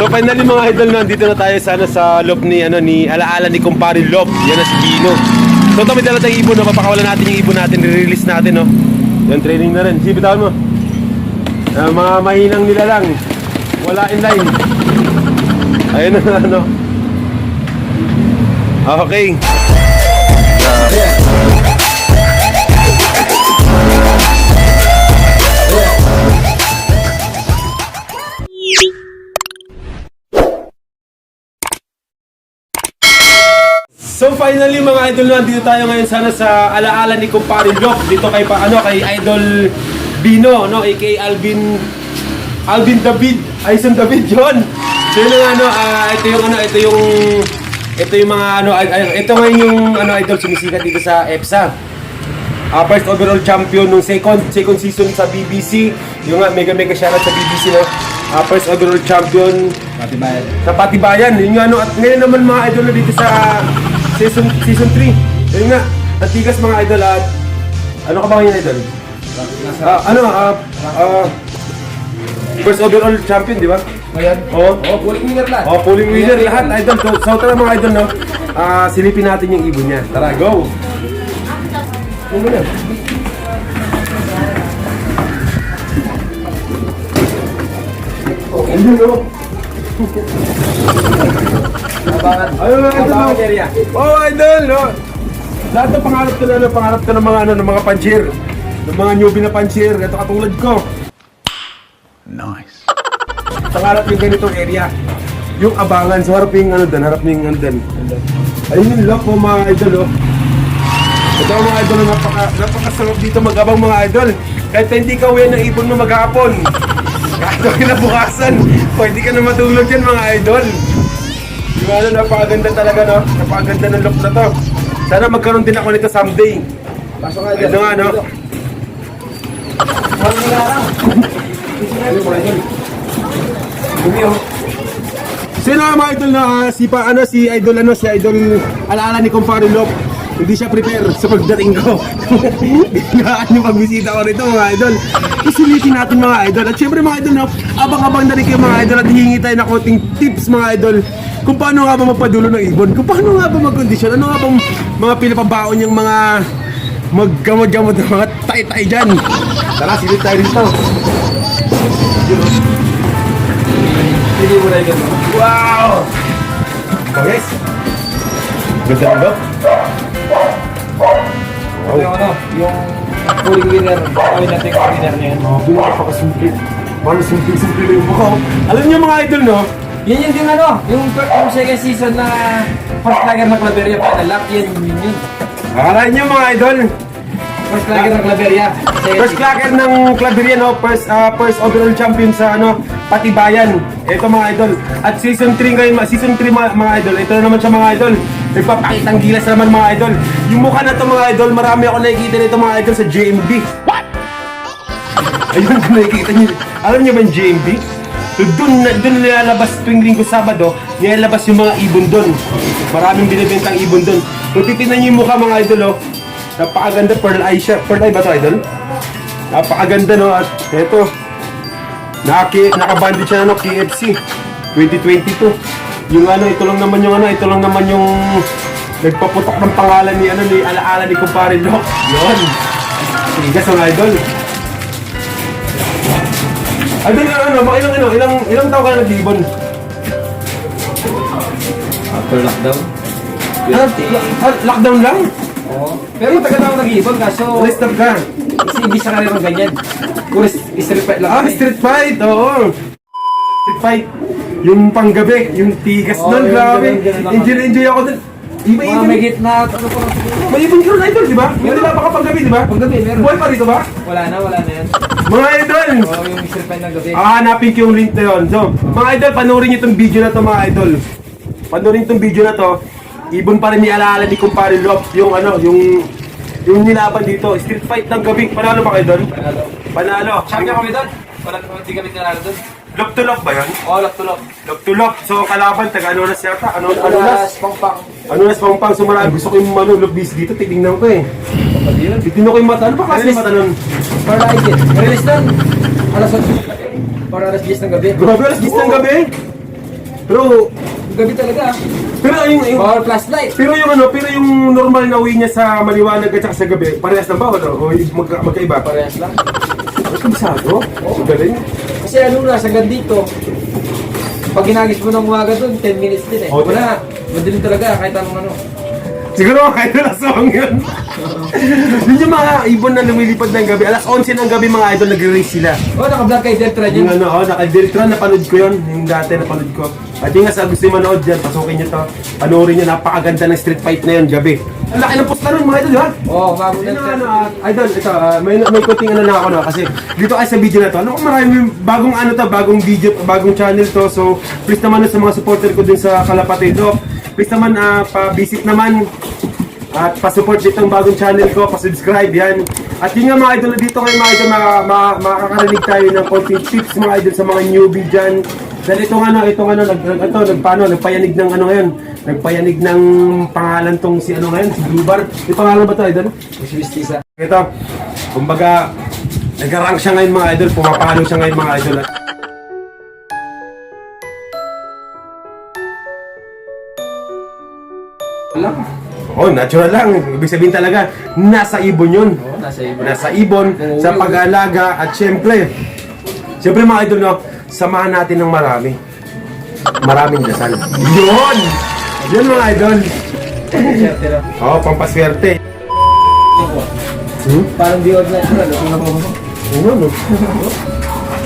So finally mga idol, nandito na tayo sana sa loob ni alaala ni Kumpare Lop. Yan na si Bino. So ito may dala tayong ibon, no? Papakawalan natin yung ibon natin, re-release natin, no? Yan, training na rin. Sige, bitawan mo. Mga mahinang nila lang. Wala in line. Ayun na, ano. Okay. So finally mga idol, nandito tayo ngayon sana sa alaala ni Kumpare Lop. Dito kay Idol Bino, no, aka Alvin David, Aison David John. So yun ito yung mga ito ngayon yung idol sumisikat dito sa EPSA. First overall champion nung second season sa BBC. Yung mega shoutout sa BBC, no. First overall champion Patibayan. Sa Patibayan. Yung at ngayon naman mga idol na dito sa season 3. Yun nga, antigas mga idol at ano ka ba ngayon idol? First overall champion, di ba? Ngayon? Oo. Pulling winner lahat. Pulling winner lahat idol. So tara mga idol, no. Silipin natin yung ibon niya. Tara, go. Ano na? Okay, no. Abangan. Ayun mga idol, no. Area. Idol, no. Lahat ng pangarap ko ng mga puncher. Ng mga newbie na puncher, ito katulad ko. Nice. Pangarap yung ganitong area. Yung abangan, so harap yung harap yung ayun yung lock po mga idol, oh. Ito mga idol, napakasarap dito mag-abang mga idol. Kahit hindi ka uwi ng ibon mo maghapon. Kahit kinabukasan, pwede ka na matulog yan mga idol. Yung napakaganda talaga, no? Napakaganda ng look na to. Sana magkaroon din ako nito someday. Pasok nga dyan. Ito nga, no? Ayun mga idol. Sino mga idol na si idol alaala ni Kumpare Lop. Hindi siya prepare sa pagdating ko. Hingaan yung pagbisita ko rito mga idol. Isilipin natin mga idol. At syempre mga idol, no, abang-abang na rin kayo mga idol at hihingi tayo ng konting tips mga idol kung paano nga ba magpadulo ng ibon, kung paano nga ba mag-condition, ano nga bang mga pinapabaon yung mga maggamot-gamot ng mga tay-tay dyan. Tara, silip tayo dito. Hindi mo na yun. Wow! Oh guys, ganda na ba? Yung pulling winner. Kawin natin yung winner niya. Pinapakasimple. Parang simple yung buka. Alam niyo mga idol, no? Yan yung yung second season na first flagger na Claveria Panalak. Yan. Akalain niyo mga idol, First flagger na Claveria. first clacker ng Claveria, no? First overall champion sa Patibayan. Ito mga idol. At season 3 ngayon, mga idol. Ito na naman siya mga idol. Nagpapakitang gilas naman mga idol. Yung mukha na to mga idol, marami ako nakikita nito mga idol sa JMB. What? Ayun, nakikita niyo. Alam niyo ba yung JMB? Doon nilalabas tuwing linggo Sabado, nilalabas yung mga ibon doon. Maraming binibentang ibon doon. Kung titignan niyo yung mukha mga idol, oh. Napakaganda, pearl eye siya. Pearl eye ba ito idol? Napakaganda, no? At eto, nakabandit siya na KFC 2022. Yung ito lang naman yung nagpaputok ng pangalan ni alaala ni Kumpare Lop. Yun. Tigas ang idol. Idol, ilang taon ka na nag-ibon? After lockdown. Lockdown lang? Oo. Pero matagal ako nag-iipon kaso Rest up ka. kasi hindi siya karero ganyan. Puro street fight lang. Street fight, oo. Street fight. Yung panggabi, yung tigas Oo, nun, yun, grabe. ganun ako. Enjoy ako dun. Mga may gitna at ano pa. May ibon ka rin idol, di ba? Meron na baka panggabi, di ba? Paggabi, meron. Buhay pa rito ba? Wala na yan. Mga idol! Oo, yung street fight ng gabi. Hanapin ko yung link na yun. So, mga idol, panoorin nyo itong video na to mga idol. Panoorin itong video na to. Ibon pa rin ni alaala ni Kumpare Lop. Yung nilaban dito. Street fight ng gabi. Panalo ba kayo doon? Panalo. Champion kami doon. Wala naman hindi kami nanalo doon. Lop to lop ba yun? Oo, lock to lock. Lop to lop. So, kalaban, taga-Anonas yata. Anonas? Pangpang. Anonas Pampang. So, marami. Gusto ko yung lop bis dito. Titignan ko eh. Titignan ko yung mata. Ano ba kasi yung mata nun? Para like it. Release doon. Alas 8. Para alas 10 ng gabi. Grabe, alas 10 ng gabi. Pero, Gabi talaga. pero yung Bawal flashlight. pero yung normal na uwi niya sa maliwanag at saka sa gabi, parehas lang ba o magkaiba? Parehas lang. Kabisado? Oo, galing. Kasi ano na, sa dito, pag ginagis mo ng umaga doon, 10 minutes din eh. Oo, Wala, madilim talaga kahit anong ano. Siguro kahit na lasong yun. Yun yung mga ibon na lumilipad ng gabi. Alas 11 ng gabi mga idol, nag-race sila. Oh, naka-black kay Deltra Yung dyan. naka-Deltron, napanood ko yun. Yung dati napanood ko. At yung nga sa gusto yung manood dyan, pasukin nyo to. Panoorin nyo, napakaganda ng street fight na yun, gabi. Ang laki ng posta nun mga idol, ha? Oo, umabot Yun ng na, idol, ito, may kunting ano na ako na kasi dito ay sa video na to. Alam ko marami bagong ano to, bagong video, bagong channel to. So, please naman sa mga supporter ko din sa Kalapate Doc. Please naman pa-visit naman at pa-support dito ang bagong channel ko, pa-subscribe yan. At yun nga mga idol, dito ngayon mga idol, makakarinig tayo ng konting tips mga idol sa mga newbie dyan. Dahil nagpayanig ng ano ngayon, nagpayanig ng pangalan tong si ano ngayon, si Blue Bar. May pangalan ba ito idol? Mistisa. Ito, kumbaga, nag-rank siya ngayon mga idol, pumapalo siya ngayon mga idol. Alam. Oh, natural lang. Ibig sabihin talaga, nasa ibon yun. Oo, nasa iba. Nasa ibon, sa pag-aalaga, at syempre mga idol, no, samahan natin ng marami. Maraming dasal. Yun! Yun mga idol. Siyerte lang. Oh, pampaswerte. Parang di ordinary na, ano? Ano, no?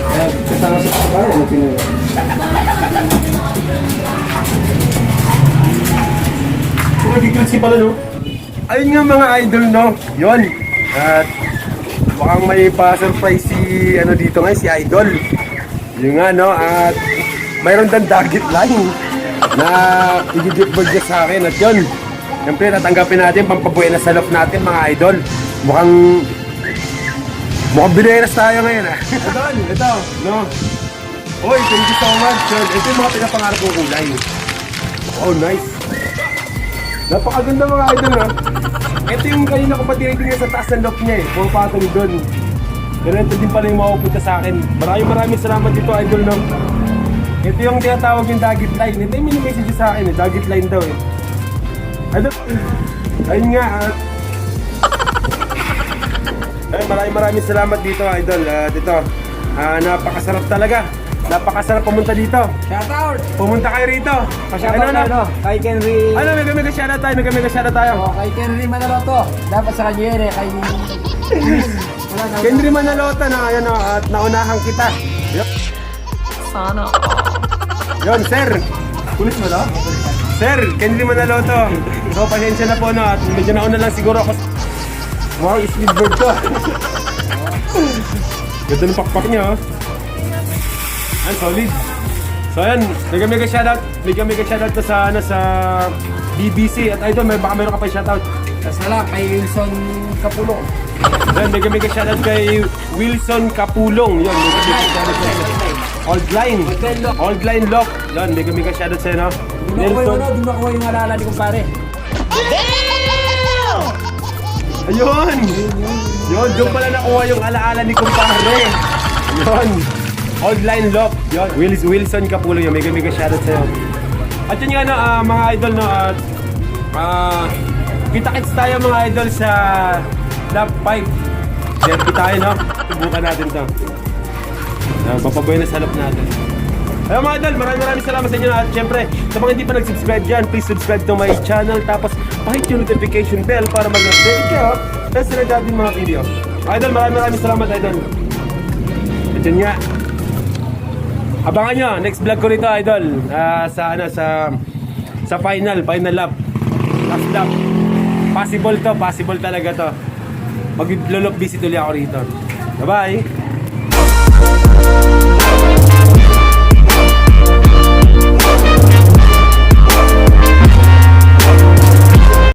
Kaya kasama sa pagkain, ano pinuha? Nagkiklasi pala, no? Ayun nga mga idol, no? Yun. At mukhang may pa-surprise si, ano dito ngayon, si Idol. Yun nga, no? At mayroon dang target line na i-giftboard niya sa akin. At yun, siyempre, tatanggapin natin, pampabuhay na salop natin, mga idol. Mukhang bineras tayo ngayon, ah. Idol, ito, no? Oy, thank you so much. So, ito yung mga pinapangarap kong kulay. Oh, nice. Napakaganda mga idol, ha? Ito yung kanina ko pa tinitingnan sa taas ng lock niya eh. Puro patong doon. Pero ito din pala yung mapupunta sa akin. Maraming salamat dito idol, no? Ito yung tinatawag yung dagit line. Ito yung mini-message sa akin eh. Dagit line daw eh. Idol, ayun nga. Maraming salamat dito idol. Dito, napakasarap talaga. Napakasarap pumunta dito. Shoutout! Pumunta kayo rito. Shoutout na, no? Kay Kenry. Ano, mega shoutout tayo. Mega shoutout tayo. Oh, kay Kenry Manaloto. Dapat sa kanya yun eh. Kay... Wala na. Kendry Manalota na, ayan o, at naunahan kita. Sana. Yun, sir. Pulis mo na? Sir, Kendry Manaloto. So, pasensya na po, no, at medyo nauna lang siguro ako. Wow, speedboard ko. Ganda ng pakpak niya, oh. Ayan, solid. So, ayan, mega shoutout to sa, sa BBC. At idol, baka meron ka pa shoutout. Sala, kay Wilson Kapulong. Ayan, mega shoutout kay Wilson Kapulong. Yun, mega shoutout sa'yo. Old line lock. Yun, mega shoutout sa'yo, no? Doon ako yung alala ni kumpare. Ayun! Yun, doon pala nakuha yung alaala ni kumpare. Yun. Old line lock. Yun. Wilson Kapulo yun. Mega shoutout sa'yo. At yun nga na, mga idol, no, at kita-kits tayo mga idol sa Lap 5. Derby tayo, no? Subukan natin to. Papaboy na sa lap natin. Ayun mga idol, maraming salamat sa inyo. At syempre, sa mga hindi pa nag-subscribe dyan, please subscribe to my channel. Tapos, pakit yung notification bell para mag-update kayo sa sinagad din mga video. Idol, maraming salamat, idol. At yun nga. Abangan nyo, next vlog ko rito, idol. Sa final lap. Last lap. Possible talaga to. Mag-lolop visit ulit ako rito. Bye-bye!